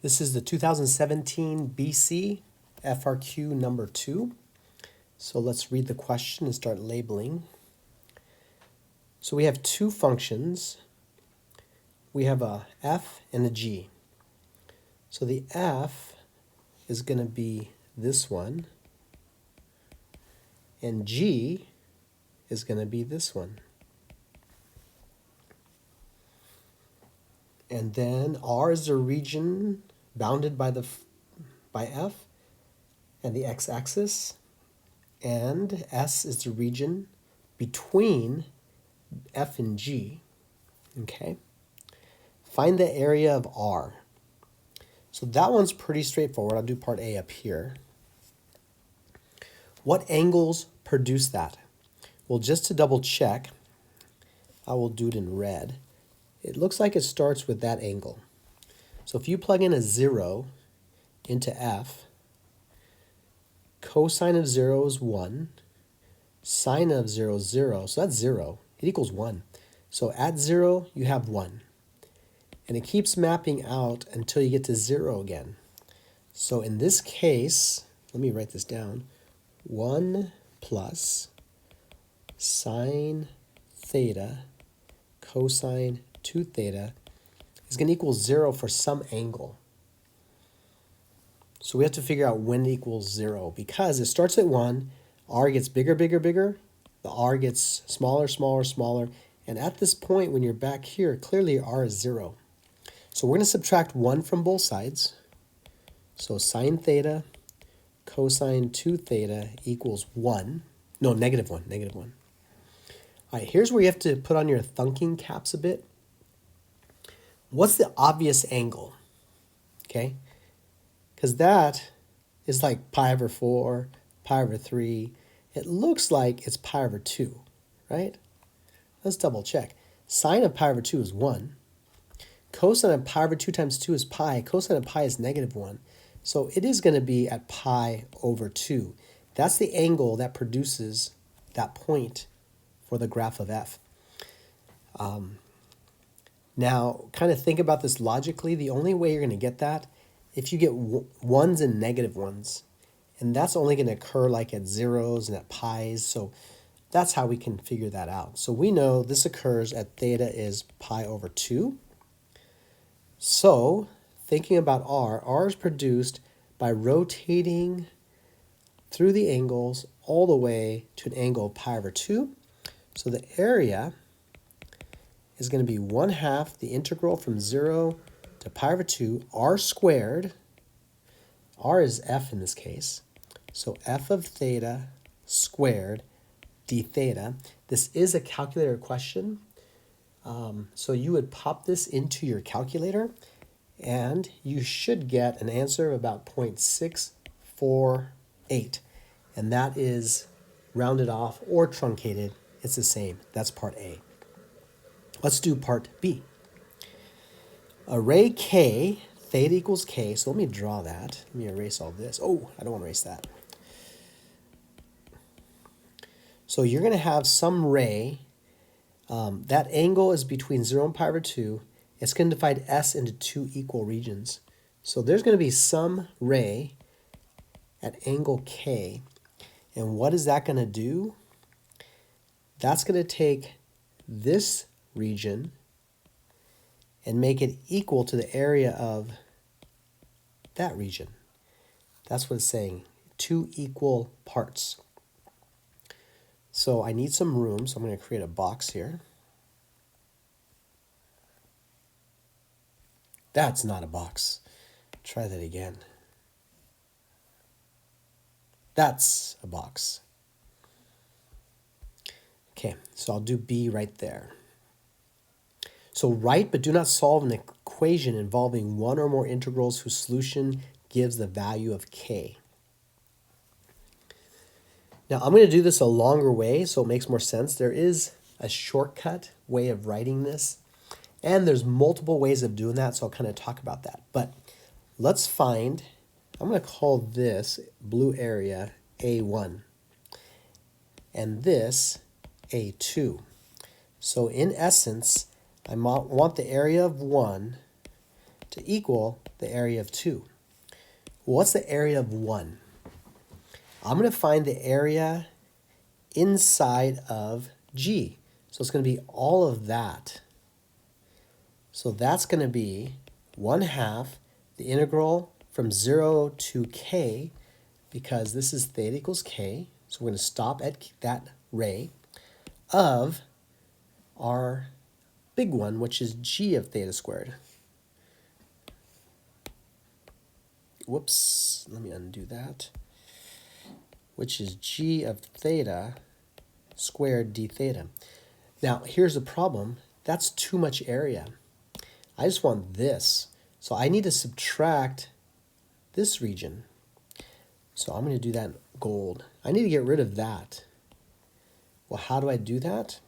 This is the 2017 BC FRQ number 2. So let's read the question and start labeling. So we have two functions. We have a f and a g. So the f is going to be this one, and g is going to be this one. And then R is the region bounded by f and the x-axis, and S is the region between f and g. Okay. Find the area of R. So that one's pretty straightforward. I'll do part A up here. What angles produce that? Well, just to double check, I will do it in red. It looks like it starts with that angle. So if you plug in a 0 into f, cosine of 0 is 1, sine of 0 is 0, so that's 0. It equals 1. So at 0, you have 1. And it keeps mapping out until you get to 0 again. So in this case, let me write this down, 1 plus sine theta cosine 2 theta is going to equal 0 for some angle. So we have to figure out when it equals 0 because it starts at 1, r gets bigger, bigger, bigger, the r gets smaller, smaller, smaller, and at this point when you're back here, clearly r is 0. So we're going to subtract 1 from both sides. So sine theta cosine 2 theta equals 1. No, negative 1, negative 1. All right, here's where you have to put on your thinking caps a bit. What's the obvious angle? Okay? Because that is like pi over 4, pi over 3. It looks like it's pi over 2, right? Let's double check. Sine of pi over 2 is 1. Cosine of pi over 2 times 2 is pi. Cosine of pi is negative 1. So it is going to be at pi over 2. That's the angle that produces that point for the graph of f. Now, kind of think about this logically. The only way you're going to get that, if you get ones and negative ones, and that's only going to occur like at zeros and at pi's, so that's how we can figure that out. So we know this occurs at theta is pi over 2. So thinking about r is produced by rotating through the angles all the way to an angle of pi over 2. So the area is going to be 1/2 the integral from 0 to pi over 2, r squared. R is f in this case. So f of theta squared d theta. This is a calculator question. So you would pop this into your calculator, and you should get an answer of about 0.648. And that is rounded off or truncated. It's the same. That's part A. Let's do part B. Array K, theta equals K. So let me draw that. Let me erase all this. Oh, I don't want to erase that. So you're going to have some ray. That angle is between 0 and pi over 2. It's going to divide S into two equal regions. So there's going to be some ray at angle K. And what is that going to do? That's going to take this region and make it equal to the area of that region. That's what it's saying, two equal parts. So I need some room, so I'm going to create a box here. That's not a box. Try that again. That's a box. Okay, so I'll do B right there. So write but do not solve an equation involving one or more integrals whose solution gives the value of K. Now I'm going to do this a longer way so it makes more sense. There is a shortcut way of writing this, and there's multiple ways of doing that, so I'll kind of talk about that. But let's find, I'm going to call this blue area A1, and this A2. So in essence, I want the area of 1 to equal the area of 2. Well, what's the area of 1? I'm going to find the area inside of g. So it's going to be all of that. So that's going to be 1/2 the integral from 0 to k, because this is theta equals k. So we're going to stop at that ray of our big one, which is g of theta squared. Whoops, let me undo that. Which is g of theta squared d theta. Now, here's the problem. That's too much area. I just want this. So I need to subtract this region. So I'm going to do that in gold. I need to get rid of that. Well, how do I do that?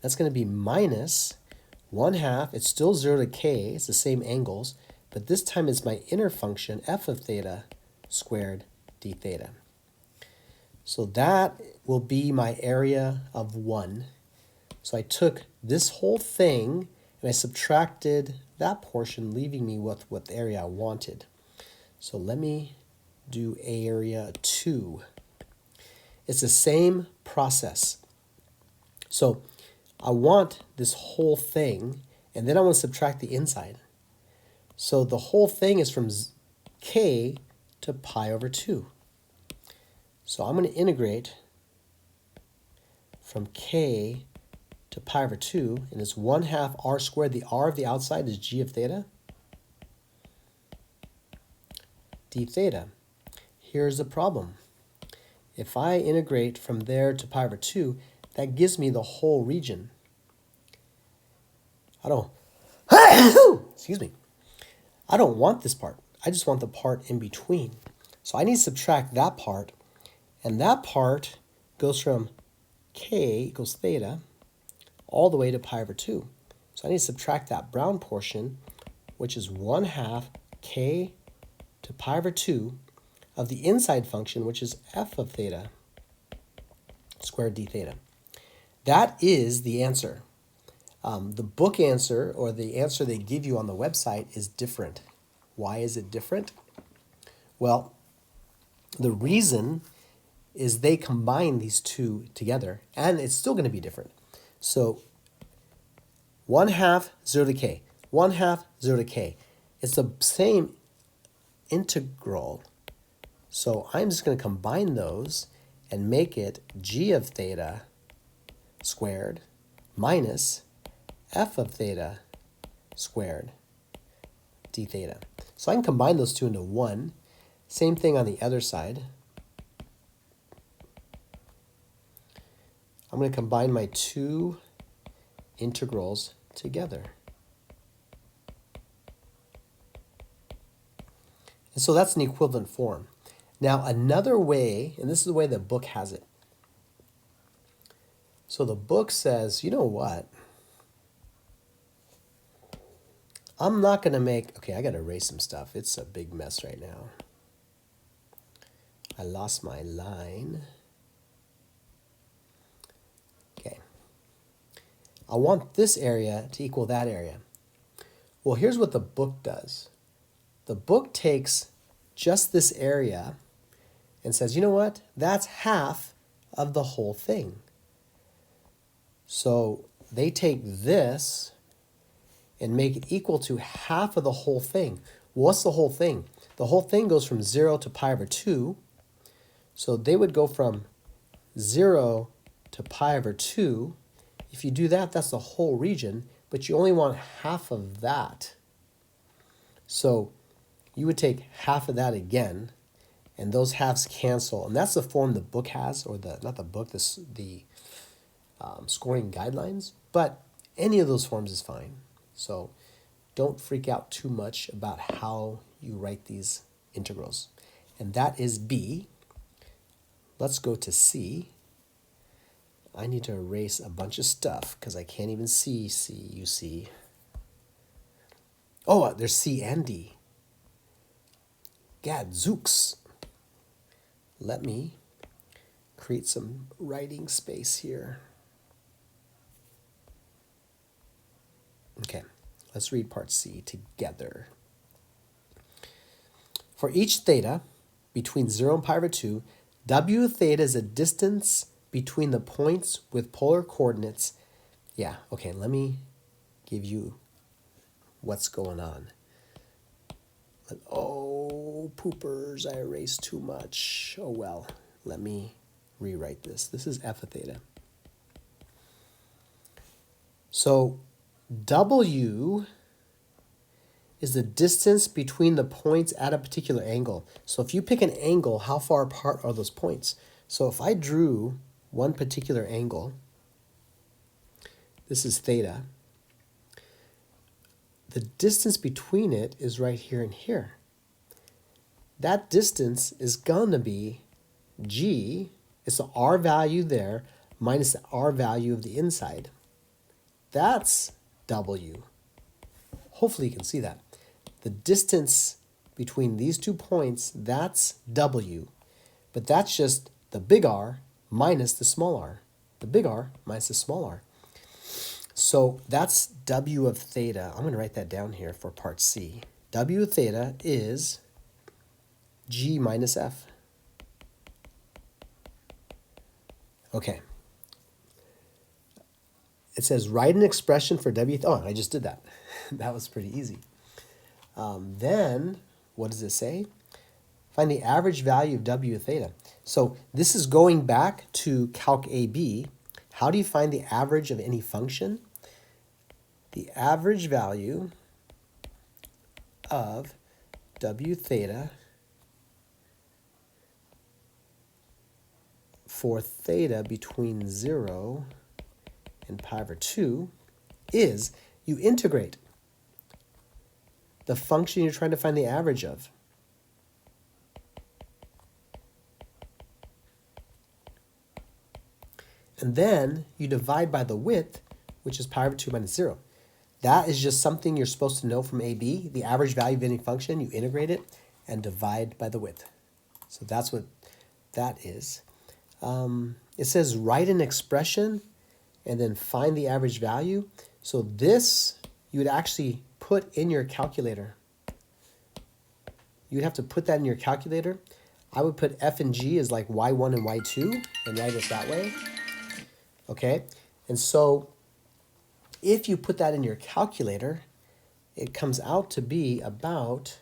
That's going to be minus 1/2. It's still 0 to k. It's the same angles. But this time it's my inner function, f of theta squared d theta. So that will be my area of 1. So I took this whole thing and I subtracted that portion, leaving me with what the area I wanted. So let me do area 2. It's the same process. So I want this whole thing, and then I want to subtract the inside. So the whole thing is from k to pi over 2. So I'm going to integrate from k to pi over 2, and it's 1/2 r squared. The r of the outside is g of theta d theta. Here's the problem. If I integrate from there to pi over 2, that gives me the whole region. I don't, excuse me. I don't want this part. I just want the part in between. So I need to subtract that part, and that part goes from k equals theta all the way to pi over 2. So I need to subtract that brown portion, which is 1/2 k to pi over 2 of the inside function, which is f of theta squared d theta. That is the answer. The book answer, or the answer they give you on the website, is different. Why is it different? Well, the reason is they combine these two together, and it's still going to be different. So 1/2 0 to k, 1/2 0 to k. It's the same integral. So I'm just going to combine those and make it g of theta squared minus f of theta squared d theta. So I can combine those two into one. Same thing on the other side. I'm going to combine my two integrals together. And so that's an equivalent form. Now another way, and this is the way the book has it. So the book says, you know what? I'm not going to make, okay, I got to erase some stuff. It's a big mess right now. I lost my line. Okay. I want this area to equal that area. Well, here's what the book does. The book takes just this area and says, you know what? That's half of the whole thing. So they take this and make it equal to half of the whole thing. What's the whole thing? The whole thing goes from 0 to pi over 2. So they would go from 0 to pi over 2. If you do that, that's the whole region, but you only want half of that. So you would take half of that again, and those halves cancel. And that's the form the book has, or not the book, the scoring guidelines. But any of those forms is fine. So don't freak out too much about how you write these integrals. And that is B. Let's go to C. I need to erase a bunch of stuff because I can't even see C, you see. Oh, there's C and D. Gadzooks. Let me create some writing space here. Okay, let's read part C together. For each theta between 0 and pi over 2, W theta is a distance between the points with polar coordinates. Yeah, okay, let me give you what's going on. Oh, poopers, I erased too much. Oh well, let me rewrite this. This is f of theta. So W is the distance between the points at a particular angle. So if you pick an angle, how far apart are those points? So if I drew one particular angle, this is theta, the distance between it is right here and here. That distance is going to be g, it's the r value there, minus the r value of the inside. That's W. Hopefully you can see that. The distance between these 2 points, that's W. But that's just the big R minus the small r. The big R minus the small r. So that's W of theta. I'm going to write that down here for part C. W of theta is G minus F. Okay. It says write an expression for W. Oh, I just did that. That was pretty easy. Then, what does it say? Find the average value of W of theta. So this is going back to Calc AB. How do you find the average of any function? The average value of W theta for theta between 0 and pi over 2 is you integrate the function you're trying to find the average of. And then you divide by the width, which is pi over 2 minus 0. That is just something you're supposed to know from AB. The average value of any function, you integrate it and divide by the width. So that's what that is. It says write an expression and then find the average value. So this you would actually put in your calculator. You'd have to put that in your calculator. I would put f and g as like y1 and y2 and write it that way. Okay, and so if you put that in your calculator, it comes out to be about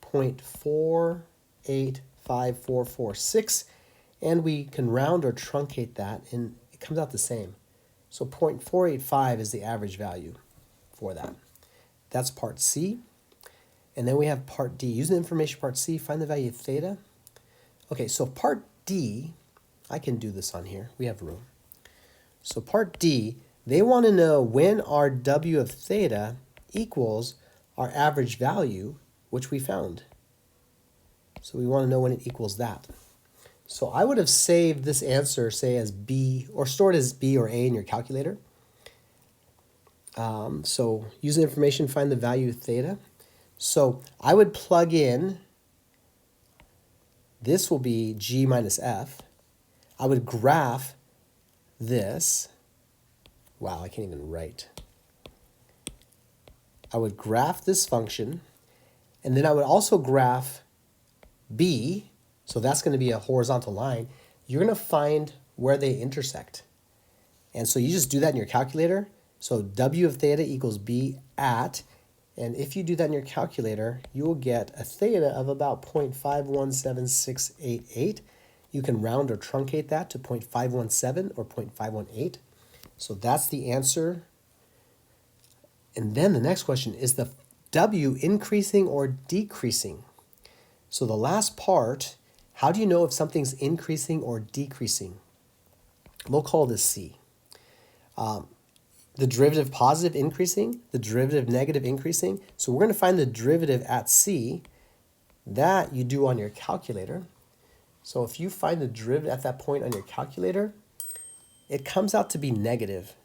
0.485446, and we can round or truncate that, and it comes out the same. So 0.485 is the average value for that. That's part C. And then we have part D. Use the information part C, find the value of theta. Okay, so part D, I can do this on here. We have room. So part D, they want to know when our W of theta equals our average value, which we found. So we want to know when it equals that. So I would have saved this answer, say, as B, or stored as B or A in your calculator. So use the information, find the value of theta. So I would plug in, this will be G minus F. I would graph this. Wow, I can't even write. I would graph this function, and then I would also graph B, so that's going to be a horizontal line. You're going to find where they intersect. And so you just do that in your calculator. So W of theta equals B at, and if you do that in your calculator, you will get a theta of about 0.517688. You can round or truncate that to 0.517 or 0.518. So that's the answer. And then the next question, is the W increasing or decreasing? So the last part, how do you know if something's increasing or decreasing? We'll call this C. The derivative positive increasing, the derivative negative increasing. So we're going to find the derivative at C. That you do on your calculator. So if you find the derivative at that point on your calculator, it comes out to be negative.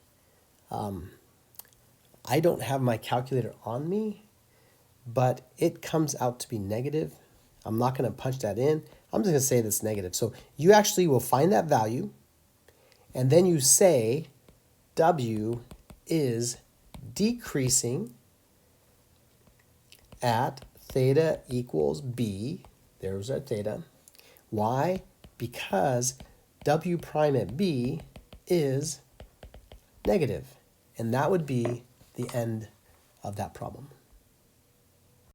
I don't have my calculator on me, but it comes out to be negative. I'm not going to punch that in. I'm just going to say that's negative. So you actually will find that value, and then you say W is decreasing at theta equals b. There's our theta. Why? Because w prime at b is negative. And that would be the end of that problem.